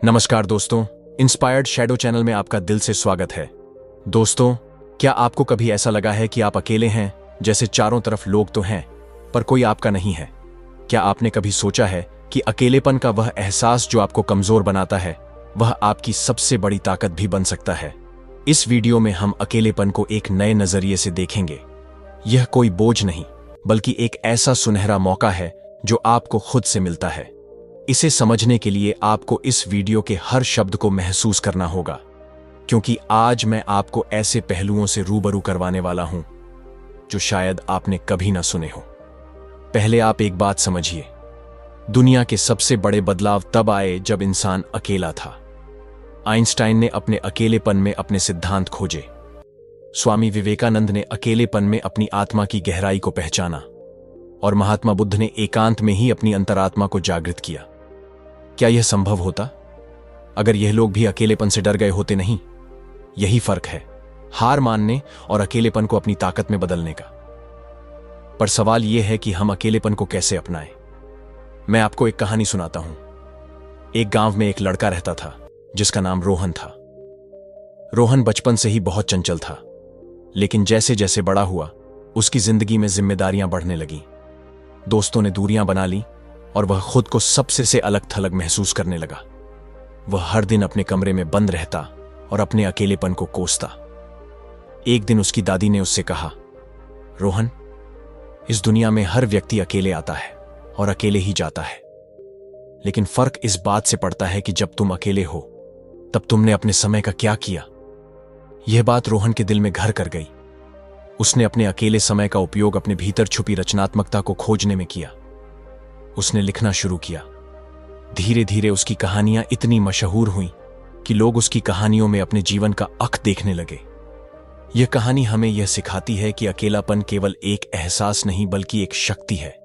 नमस्कार दोस्तों, inspired shadow channel में आपका दिल से स्वागत है। दोस्तों, क्या आपको कभी ऐसा लगा है कि आप अकेले हैं, जैसे चारों तरफ लोग तो हैं पर कोई आपका नहीं है? क्या आपने कभी सोचा है कि अकेलेपन का वह एहसास जो आपको कमजोर बनाता है, वह आपकी सबसे बड़ी ताकत भी बन सकता है? इस वीडियो में हम अकेलेपन को एक नए नजरिए से देखेंगे। यह कोई बोझ नहीं, बल्कि एक ऐसा सुनहरा मौका है जो आपको खुद से मिलता है। इसे समझने के लिए आपको इस वीडियो के हर शब्द को महसूस करना होगा, क्योंकि आज मैं आपको ऐसे पहलुओं से रूबरू करवाने वाला हूं जो शायद आपने कभी ना सुने हो। पहले आप एक बात समझिए, दुनिया के सबसे बड़े बदलाव तब आए जब इंसान अकेला था। आइंस्टाइन ने अपने अकेलेपन में अपने सिद्धांत खोजे। स्वामी विवेकानंद ने अकेलेपन में अपनी आत्मा की गहराई को पहचाना, और महात्मा बुद्ध ने एकांत में ही अपनी अंतरात्मा को जागृत किया। क्या यह संभव होता अगर यह लोग भी अकेलेपन से डर गए होते? नहीं। यही फर्क है, हार मानने और अकेलेपन को अपनी ताकत में बदलने का। पर सवाल यह है कि हम अकेलेपन को कैसे अपनाएं। मैं आपको एक कहानी सुनाता हूं। एक गांव में एक लड़का रहता था जिसका नाम रोहन था। रोहन बचपन से ही बहुत चंचल था, लेकिन जैसे जैसे बड़ा हुआ उसकी जिंदगी में जिम्मेदारियां बढ़ने लगीं। दोस्तों ने दूरियां बना ली और वह खुद को सबसे से अलग थलग महसूस करने लगा। वह हर दिन अपने कमरे में बंद रहता और अपने अकेलेपन को कोसता। एक दिन उसकी दादी ने उससे कहा, रोहन, इस दुनिया में हर व्यक्ति अकेले आता है और अकेले ही जाता है, लेकिन फर्क इस बात से पड़ता है कि जब तुम अकेले हो तब तुमने अपने समय का क्या किया। यह बात रोहन के दिल में घर कर गई। उसने अपने अकेले समय का उपयोग अपने भीतर छुपी रचनात्मकता को खोजने में किया। उसने लिखना शुरू किया। धीरे धीरे उसकी कहानियां इतनी मशहूर हुईं कि लोग उसकी कहानियों में अपने जीवन का अख देखने लगे। यह कहानी हमें यह सिखाती है कि अकेलापन केवल एक एहसास नहीं, बल्कि एक शक्ति है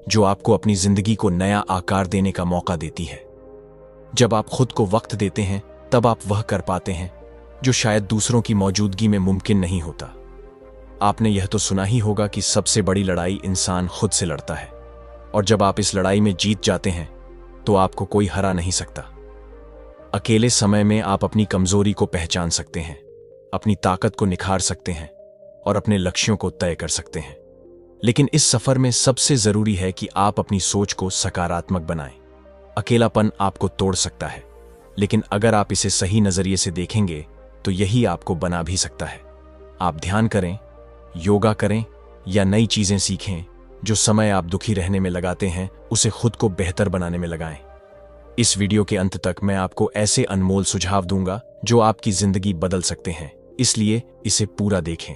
जो आपको अपनी जिंदगी को नया आकार देने का मौका देती है। जब आप खुद को वक्त देते हैं, तब आप वह कर पाते हैं जो शायद दूसरों की मौजूदगी में मुमकिन नहीं होता। आपने यह तो सुना ही होगा कि सबसे बड़ी लड़ाई इंसान खुद से लड़ता है, और जब आप इस लड़ाई में जीत जाते हैं तो आपको कोई हरा नहीं सकता। अकेले समय में आप अपनी कमजोरी को पहचान सकते हैं, अपनी ताकत को निखार सकते हैं और अपने लक्ष्यों को तय कर सकते हैं। लेकिन इस सफर में सबसे जरूरी है कि आप अपनी सोच को सकारात्मक बनाएं। अकेलापन आपको तोड़ सकता है, लेकिन अगर आप इसे सही नजरिए से देखेंगे तो यही आपको बना भी सकता है। आप ध्यान करें, योगा करें या नई चीजें सीखें, जो समय आप दुखी रहने में लगाते हैं उसे खुद को बेहतर बनाने में लगाएं। इस वीडियो के अंत तक मैं आपको ऐसे अनमोल सुझाव दूंगा जो आपकी जिंदगी बदल सकते हैं, इसलिए इसे पूरा देखें,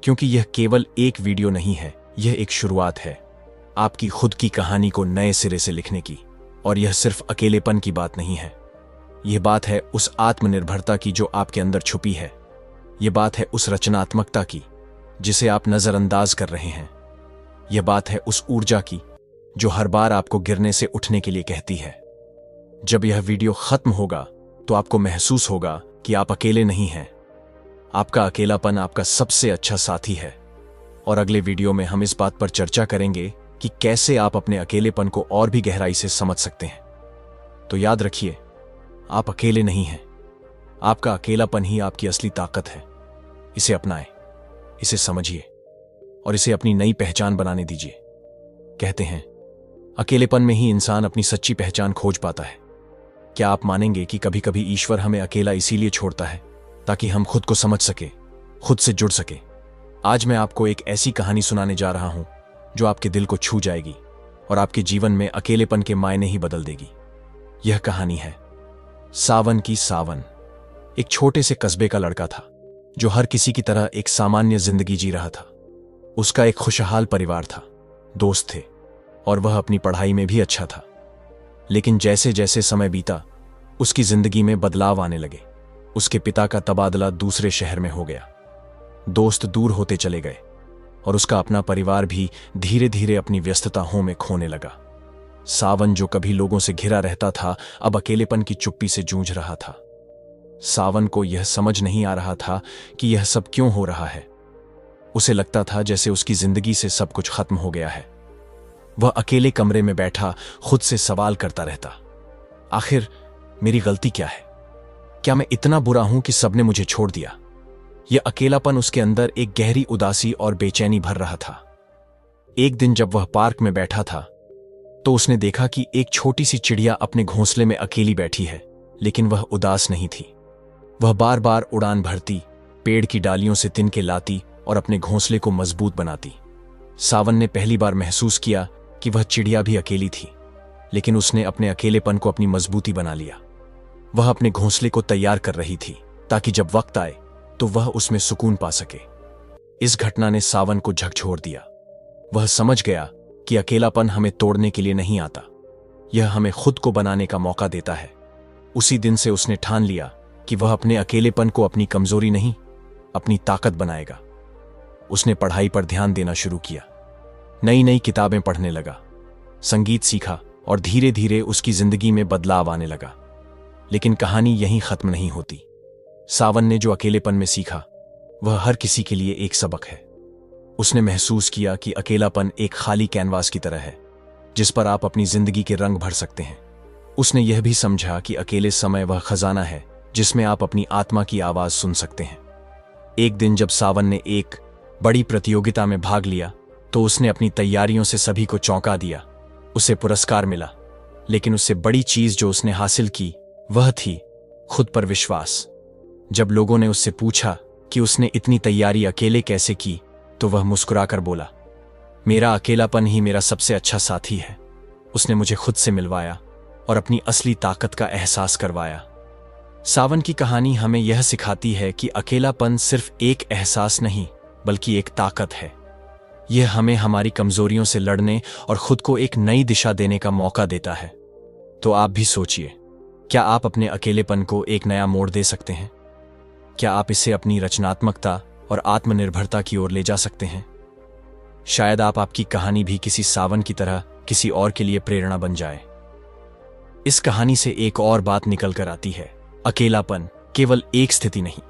क्योंकि यह केवल एक वीडियो नहीं है, यह एक शुरुआत है आपकी खुद की कहानी को नए सिरे से लिखने की। और यह सिर्फ अकेलेपन की बात नहीं है, यह बात है उस आत्मनिर्भरता की जो आपके अंदर छुपी है। यह बात है उस रचनात्मकता की जिसे आप नजरअंदाज कर रहे हैं। यह बात है उस ऊर्जा की जो हर बार आपको गिरने से उठने के लिए कहती है। जब यह वीडियो खत्म होगा तो आपको महसूस होगा कि आप अकेले नहीं हैं। आपका अकेलापन आपका सबसे अच्छा साथी है। और अगले वीडियो में हम इस बात पर चर्चा करेंगे कि कैसे आप अपने अकेलेपन को और भी गहराई से समझ सकते हैं। तो याद रखिए, आप अकेले नहीं हैं। आपका अकेलापन ही आपकी असली ताकत है। इसे अपनाएं, इसे समझिए और इसे अपनी नई पहचान बनाने दीजिए। कहते हैं, अकेलेपन में ही इंसान अपनी सच्ची पहचान खोज पाता है। क्या आप मानेंगे कि कभी कभी ईश्वर हमें अकेला इसीलिए छोड़ता है ताकि हम खुद को समझ सके, खुद से जुड़ सके? आज मैं आपको एक ऐसी कहानी सुनाने जा रहा हूं जो आपके दिल को छू जाएगी और आपके जीवन में अकेलेपन के मायने ही बदल देगी। यह कहानी है सावन की सावन। एक छोटे से कस्बे का लड़का था जो हर किसी की तरह एक सामान्य जिंदगी जी रहा था। उसका एक खुशहाल परिवार था, दोस्त थे और वह अपनी पढ़ाई में भी अच्छा था। लेकिन जैसे जैसे समय बीता, उसकी जिंदगी में बदलाव आने लगे। उसके पिता का तबादला दूसरे शहर में हो गया, दोस्त दूर होते चले गए और उसका अपना परिवार भी धीरे धीरे अपनी व्यस्तताओं में खोने लगा। सावन, जो कभी लोगों से घिरा रहता था, अब अकेलेपन की चुप्पी से जूझ रहा था। सावन को यह समझ नहीं आ रहा था कि यह सब क्यों हो रहा है। उसे लगता था जैसे उसकी जिंदगी से सब कुछ खत्म हो गया है। वह अकेले कमरे में बैठा खुद से सवाल करता रहता, आखिर मेरी गलती क्या है? क्या मैं इतना बुरा हूं कि सबने मुझे छोड़ दिया? यह अकेलापन उसके अंदर एक गहरी उदासी और बेचैनी भर रहा था। एक दिन जब वह पार्क में बैठा था तो उसने देखा कि एक छोटी सी चिड़िया अपने घोंसले में अकेली बैठी है, लेकिन वह उदास नहीं थी। वह बार बार उड़ान भरती, पेड़ की डालियों से तिनके लाती और अपने घोंसले को मजबूत बनाती। सावन ने पहली बार महसूस किया कि वह चिड़िया भी अकेली थी, लेकिन उसने अपने अकेलेपन को अपनी मजबूती बना लिया। वह अपने घोंसले को तैयार कर रही थी ताकि जब वक्त आए तो वह उसमें सुकून पा सके। इस घटना ने सावन को झकझोर दिया। वह समझ गया कि अकेलापन हमें तोड़ने के लिए नहीं आता, यह हमें खुद को बनाने का मौका देता है। उसी दिन से उसने ठान लिया कि वह अपने अकेलेपन को अपनी कमजोरी नहीं, अपनी ताकत बनाएगा। उसने पढ़ाई पर ध्यान देना शुरू किया, नई नई किताबें पढ़ने लगा, संगीत सीखा और धीरे धीरे उसकी जिंदगी में बदलाव आने लगा। लेकिन कहानी यहीं खत्म नहीं होती। सावन ने जो अकेलेपन में सीखा वह हर किसी के लिए एक सबक है। उसने महसूस किया कि अकेलापन एक खाली कैनवास की तरह है जिस पर आप अपनी जिंदगी के रंग भर सकते हैं। उसने यह भी समझा कि अकेले समय वह खजाना है जिसमें आप अपनी आत्मा की आवाज सुन सकते हैं। एक दिन जब सावन ने एक बड़ी प्रतियोगिता में भाग लिया तो उसने अपनी तैयारियों से सभी को चौंका दिया। उसे पुरस्कार मिला, लेकिन उससे बड़ी चीज जो उसने हासिल की वह थी खुद पर विश्वास। जब लोगों ने उससे पूछा कि उसने इतनी तैयारी अकेले कैसे की तो वह मुस्कुराकर बोला, मेरा अकेलापन ही मेरा सबसे अच्छा साथी है। उसने मुझे खुद से मिलवाया और अपनी असली ताकत का एहसास करवाया। सावन की कहानी हमें यह सिखाती है कि अकेलापन सिर्फ एक एहसास नहीं बल्कि एक ताकत है। यह हमें हमारी कमजोरियों से लड़ने और खुद को एक नई दिशा देने का मौका देता है। तो आप भी सोचिए, क्या आप अपने अकेलेपन को एक नया मोड़ दे सकते हैं? क्या आप इसे अपनी रचनात्मकता और आत्मनिर्भरता की ओर ले जा सकते हैं? शायद आपकी कहानी भी किसी सावन की तरह किसी और के लिए प्रेरणा बन जाए। इस कहानी से एक और बात निकल कर आती है, अकेलापन केवल एक स्थिति नहीं,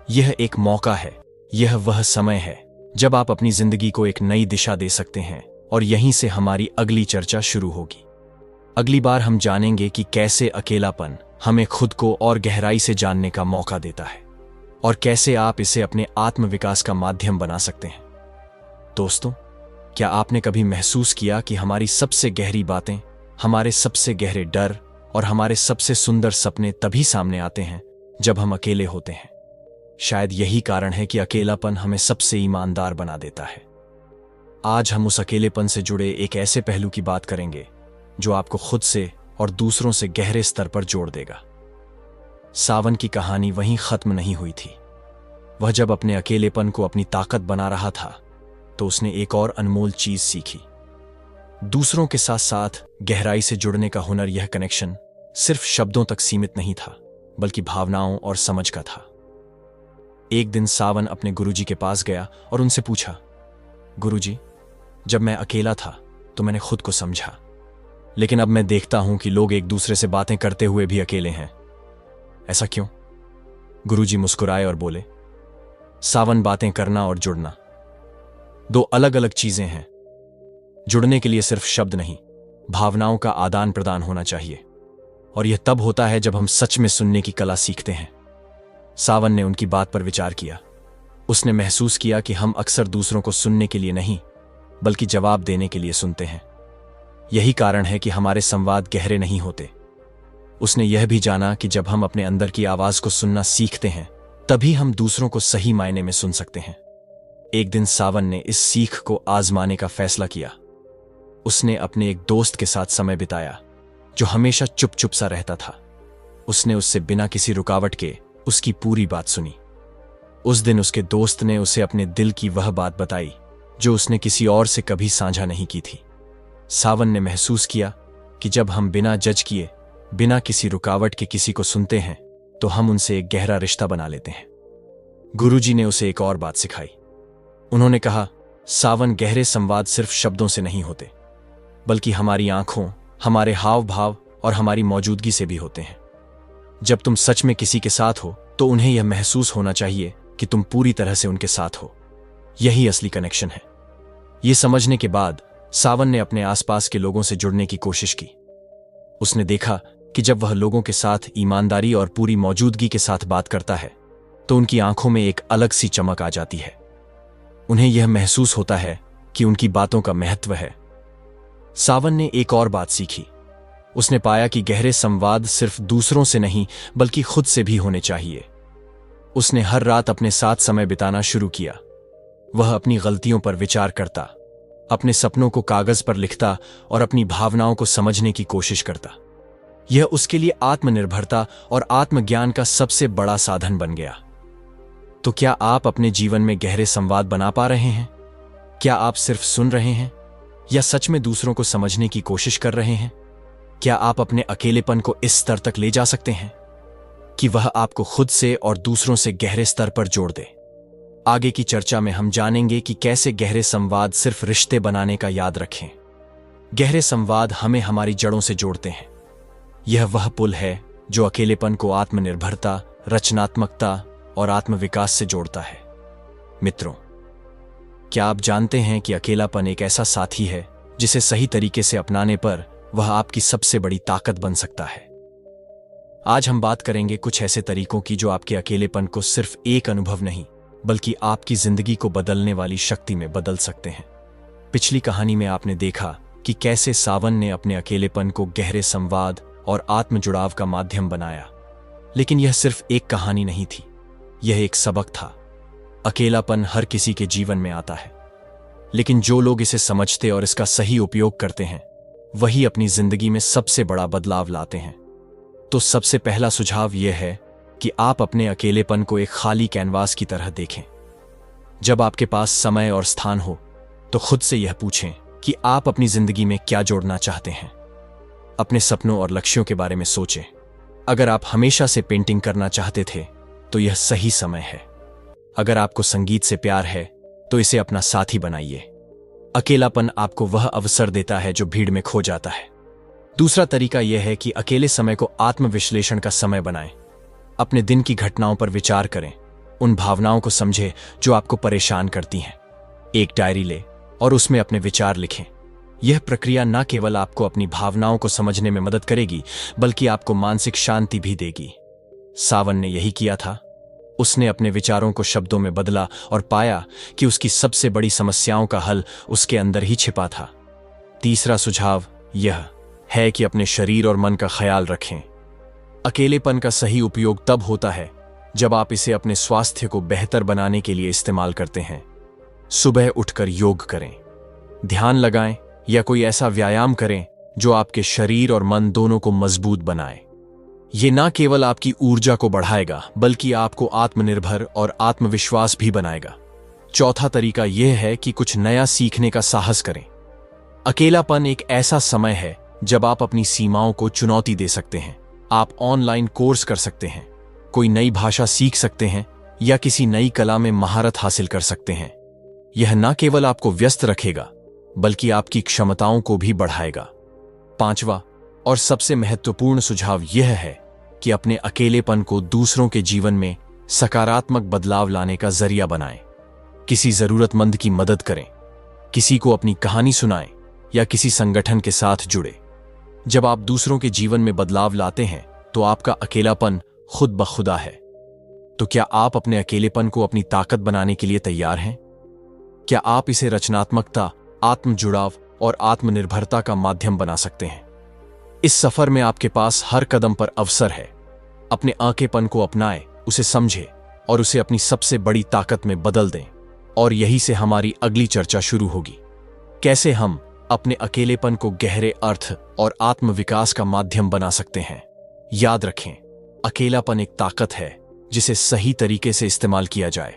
यह एक मौका है। यह वह समय है जब आप अपनी जिंदगी को एक नई दिशा दे सकते हैं। और यहीं से हमारी अगली चर्चा शुरू होगी। अगली बार हम जानेंगे कि कैसे अकेलापन हमें खुद को और गहराई से जानने का मौका देता है और कैसे आप इसे अपने आत्मविकास का माध्यम बना सकते हैं। दोस्तों, क्या आपने कभी महसूस किया कि हमारी सबसे गहरी बातें, हमारे सबसे गहरे डर और हमारे सबसे सुंदर सपने तभी सामने आते हैं जब हम अकेले होते हैं? शायद यही कारण है कि अकेलापन हमें सबसे ईमानदार बना देता है। आज हम उस अकेलेपन से जुड़े एक ऐसे पहलू की बात करेंगे जो आपको खुद से और दूसरों से गहरे स्तर पर जोड़ देगा। सावन की कहानी वहीं खत्म नहीं हुई थी। वह जब अपने अकेलेपन को अपनी ताकत बना रहा था तो उसने एक और अनमोल चीज सीखी। दूसरों के साथ साथ गहराई से जुड़ने का हुनर। यह कनेक्शन सिर्फ शब्दों तक सीमित नहीं था बल्कि भावनाओं और समझ का था। एक दिन सावन अपने गुरुजी के पास गया और उनसे पूछा, गुरुजी, जब मैं अकेला था तो मैंने खुद को समझा, लेकिन अब मैं देखता हूं कि लोग एक दूसरे से बातें करते हुए भी अकेले हैं। ऐसा क्यों? गुरुजी मुस्कुराए और बोले, सावन, बातें करना और जुड़ना दो अलग अलग चीजें हैं। जुड़ने के लिए सिर्फ शब्द नहीं, भावनाओं का आदान प्रदान होना चाहिए, और यह तब होता है जब हम सच में सुनने की कला सीखते हैं। सावन ने उनकी बात पर विचार किया। उसने महसूस किया कि हम अक्सर दूसरों को सुनने के लिए नहीं बल्कि जवाब देने के लिए सुनते हैं। यही कारण है कि हमारे संवाद गहरे नहीं होते। उसने यह भी जाना कि जब हम अपने अंदर की आवाज को सुनना सीखते हैं तभी हम दूसरों को सही मायने में सुन सकते हैं। एक दिन सावन ने इस सीख को आजमाने का फैसला किया। उसने अपने एक दोस्त के साथ समय बिताया जो हमेशा चुप चुप सा रहता था। उसने उससे बिना किसी रुकावट के उसकी पूरी बात सुनी। उस दिन उसके दोस्त ने उसे अपने दिल की वह बात बताई जो उसने किसी और से कभी साझा नहीं की थी। सावन ने महसूस किया कि जब हम बिना जज किए, बिना किसी रुकावट के किसी को सुनते हैं तो हम उनसे एक गहरा रिश्ता बना लेते हैं। गुरुजी ने उसे एक और बात सिखाई। उन्होंने कहा, सावन, गहरे संवाद सिर्फ शब्दों से नहीं होते बल्कि हमारी आंखों, हमारे हाव भाव और हमारी मौजूदगी से भी होते हैं। जब तुम सच में किसी के साथ हो तो उन्हें यह महसूस होना चाहिए कि तुम पूरी तरह से उनके साथ हो। यही असली कनेक्शन है। यह समझने के बाद सावन ने अपने आसपास के लोगों से जुड़ने की कोशिश की। उसने देखा कि जब वह लोगों के साथ ईमानदारी और पूरी मौजूदगी के साथ बात करता है तो उनकी आंखों में एक अलग सी चमक आ जाती है। उन्हें यह महसूस होता है कि उनकी बातों का महत्व है। सावन ने एक और बात सीखी। उसने पाया कि गहरे संवाद सिर्फ दूसरों से नहीं बल्कि खुद से भी होने चाहिए। उसने हर रात अपने साथ समय बिताना शुरू किया। वह अपनी गलतियों पर विचार करता, अपने सपनों को कागज पर लिखता और अपनी भावनाओं को समझने की कोशिश करता। यह उसके लिए आत्मनिर्भरता और आत्मज्ञान का सबसे बड़ा साधन बन गया। तो क्या आप अपने जीवन में गहरे संवाद बना पा रहे हैं? क्या आप सिर्फ सुन रहे हैं या सच में दूसरों को समझने की कोशिश कर रहे हैं? क्या आप अपने अकेलेपन को इस स्तर तक ले जा सकते हैं कि वह आपको खुद से और दूसरों से गहरे स्तर पर जोड़ दे? आगे की चर्चा में हम जानेंगे कि कैसे गहरे संवाद सिर्फ रिश्ते बनाने का याद रखें। गहरे संवाद हमें हमारी जड़ों से जोड़ते हैं। यह वह पुल है जो अकेलेपन को आत्मनिर्भरता, रचनात्मकता और आत्मविकास से जोड़ता है। मित्रों, क्या आप जानते हैं कि अकेलापन एक ऐसा साथी है जिसे सही तरीके से अपनाने पर वह आपकी सबसे बड़ी ताकत बन सकता है? आज हम बात करेंगे कुछ ऐसे तरीकों की जो आपके अकेलेपन को सिर्फ एक अनुभव नहीं बल्कि आपकी जिंदगी को बदलने वाली शक्ति में बदल सकते हैं। पिछली कहानी में आपने देखा कि कैसे सावन ने अपने अकेलेपन को गहरे संवाद और आत्मजुड़ाव का माध्यम बनाया। लेकिन यह सिर्फ एक कहानी नहीं थी, यह एक सबक था। अकेलापन हर किसी के जीवन में आता है, लेकिन जो लोग इसे समझते और इसका सही उपयोग करते हैं वही अपनी जिंदगी में सबसे बड़ा बदलाव लाते हैं। तो सबसे पहला सुझाव यह है कि आप अपने अकेलेपन को एक खाली कैनवास की तरह देखें। जब आपके पास समय और स्थान हो तो खुद से यह पूछें कि आप अपनी जिंदगी में क्या जोड़ना चाहते हैं। अपने सपनों और लक्ष्यों के बारे में सोचें। अगर आप हमेशा से पेंटिंग करना चाहते थे तो यह सही समय है। अगर आपको संगीत से प्यार है तो इसे अपना साथी बनाइए। अकेलापन आपको वह अवसर देता है जो भीड़ में खो जाता है। दूसरा तरीका यह है कि अकेले समय को आत्मविश्लेषण का समय बनाएं। अपने दिन की घटनाओं पर विचार करें, उन भावनाओं को समझें जो आपको परेशान करती हैं। एक डायरी लें और उसमें अपने विचार लिखें। यह प्रक्रिया न केवल आपको अपनी भावनाओं को समझने में मदद करेगी बल्कि आपको मानसिक शांति भी देगी। सावन ने यही किया था। उसने अपने विचारों को शब्दों में बदला और पाया कि उसकी सबसे बड़ी समस्याओं का हल उसके अंदर ही छिपा था। तीसरा सुझाव यह है कि अपने शरीर और मन का ख्याल रखें। अकेलेपन का सही उपयोग तब होता है जब आप इसे अपने स्वास्थ्य को बेहतर बनाने के लिए इस्तेमाल करते हैं। सुबह उठकर योग करें, ध्यान लगाएं या कोई ऐसा व्यायाम करें जो आपके शरीर और मन दोनों को मजबूत बनाए। ये न केवल आपकी ऊर्जा को बढ़ाएगा बल्कि आपको आत्मनिर्भर और आत्मविश्वास भी बनाएगा। चौथा तरीका यह है कि कुछ नया सीखने का साहस करें। अकेलापन एक ऐसा समय है जब आप अपनी सीमाओं को चुनौती दे सकते हैं। आप ऑनलाइन कोर्स कर सकते हैं, कोई नई भाषा सीख सकते हैं या किसी नई कला में महारत हासिल कर सकते हैं। यह न केवल आपको व्यस्त रखेगा बल्कि आपकी क्षमताओं को भी बढ़ाएगा। पांचवा और सबसे महत्वपूर्ण सुझाव यह है कि अपने अकेलेपन को दूसरों के जीवन में सकारात्मक बदलाव लाने का जरिया बनाएं। किसी जरूरतमंद की मदद करें, किसी को अपनी कहानी सुनाएं या किसी संगठन के साथ जुड़े। जब आप दूसरों के जीवन में बदलाव लाते हैं तो आपका अकेलापन खुद ब खुदा है। तो क्या आप अपने अकेलेपन को अपनी ताकत बनाने के लिए तैयार हैं? क्या आप इसे रचनात्मकता, आत्मजुड़ाव और आत्मनिर्भरता का माध्यम बना सकते हैं? इस सफर में आपके पास हर कदम पर अवसर है। अपने अकेलेपन को अपनाएं, उसे समझें और उसे अपनी सबसे बड़ी ताकत में बदल दें। और यही से हमारी अगली चर्चा शुरू होगी। कैसे हम अपने अकेलेपन को गहरे अर्थ और आत्मविकास का माध्यम बना सकते हैं। याद रखें, अकेलापन एक ताकत है जिसे सही तरीके से इस्तेमाल किया जाए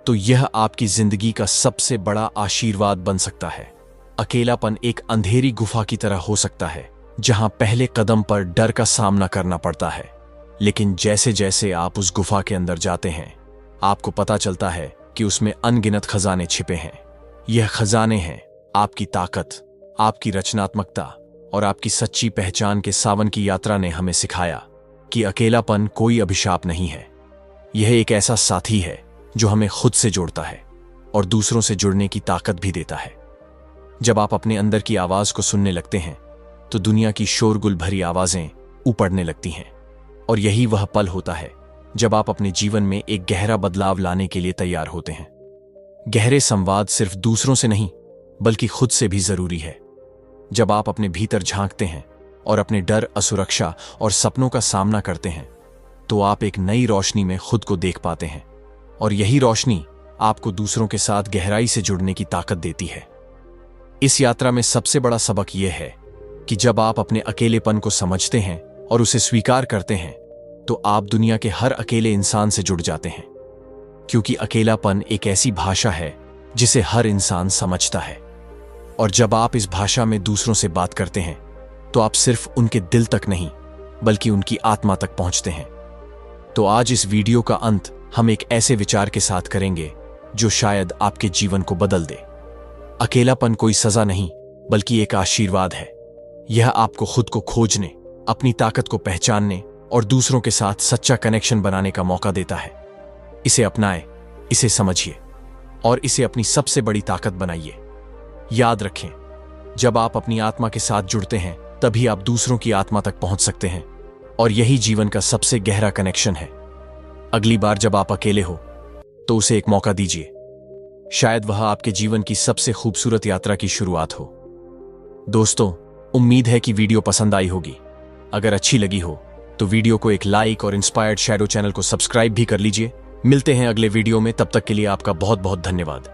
तो यह आपकी जिंदगी का सबसे बड़ा आशीर्वाद बन सकता है। अकेलापन एक अंधेरी गुफा की तरह हो सकता है जहां पहले कदम पर डर का सामना करना पड़ता है, लेकिन जैसे जैसे आप उस गुफा के अंदर जाते हैं आपको पता चलता है कि उसमें अनगिनत खजाने छिपे हैं। यह खजाने हैं आपकी ताकत, आपकी रचनात्मकता और आपकी सच्ची पहचान। के सावन की यात्रा ने हमें सिखाया कि अकेलापन कोई अभिशाप नहीं है। यह एक ऐसा साथी है जो हमें खुद से जोड़ता है और दूसरों से जुड़ने की ताकत भी देता है। जब आप अपने अंदर की आवाज को सुनने लगते हैं तो दुनिया की शोरगुल भरी आवाजें उपड़ने लगती हैं। और यही वह पल होता है जब आप अपने जीवन में एक गहरा बदलाव लाने के लिए तैयार होते हैं। गहरे संवाद सिर्फ दूसरों से नहीं बल्कि खुद से भी जरूरी है। जब आप अपने भीतर झांकते हैं और अपने डर, असुरक्षा और सपनों का सामना करते हैं तो आप एक नई रोशनी में खुद को देख पाते हैं। और यही रोशनी आपको दूसरों के साथ गहराई से जुड़ने की ताकत देती है। इस यात्रा में सबसे बड़ा सबक यह है कि जब आप अपने अकेलेपन को समझते हैं और उसे स्वीकार करते हैं तो आप दुनिया के हर अकेले इंसान से जुड़ जाते हैं। क्योंकि अकेलापन एक ऐसी भाषा है जिसे हर इंसान समझता है। और जब आप इस भाषा में दूसरों से बात करते हैं तो आप सिर्फ उनके दिल तक नहीं बल्कि उनकी आत्मा तक पहुंचते हैं। तो आज इस वीडियो का अंत हम एक ऐसे विचार के साथ करेंगे जो शायद आपके जीवन को बदल दे। अकेलापन कोई सजा नहीं बल्कि एक आशीर्वाद है। यह आपको खुद को खोजने, अपनी ताकत को पहचानने और दूसरों के साथ सच्चा कनेक्शन बनाने का मौका देता है। इसे अपनाएं, इसे समझिए और इसे अपनी सबसे बड़ी ताकत बनाइए। याद रखें, जब आप अपनी आत्मा के साथ जुड़ते हैं तभी आप दूसरों की आत्मा तक पहुंच सकते हैं और यही जीवन का सबसे गहरा कनेक्शन है। अगली बार जब आप अकेले हो तो उसे एक मौका दीजिए। शायद वह आपके जीवन की सबसे खूबसूरत यात्रा की शुरुआत हो। दोस्तों, उम्मीद है कि वीडियो पसंद आई होगी। अगर अच्छी लगी हो तो वीडियो को एक लाइक और इंस्पायर्ड शैडो चैनल को सब्सक्राइब भी कर लीजिए। मिलते हैं अगले वीडियो में, तब तक के लिए आपका बहुत बहुत धन्यवाद।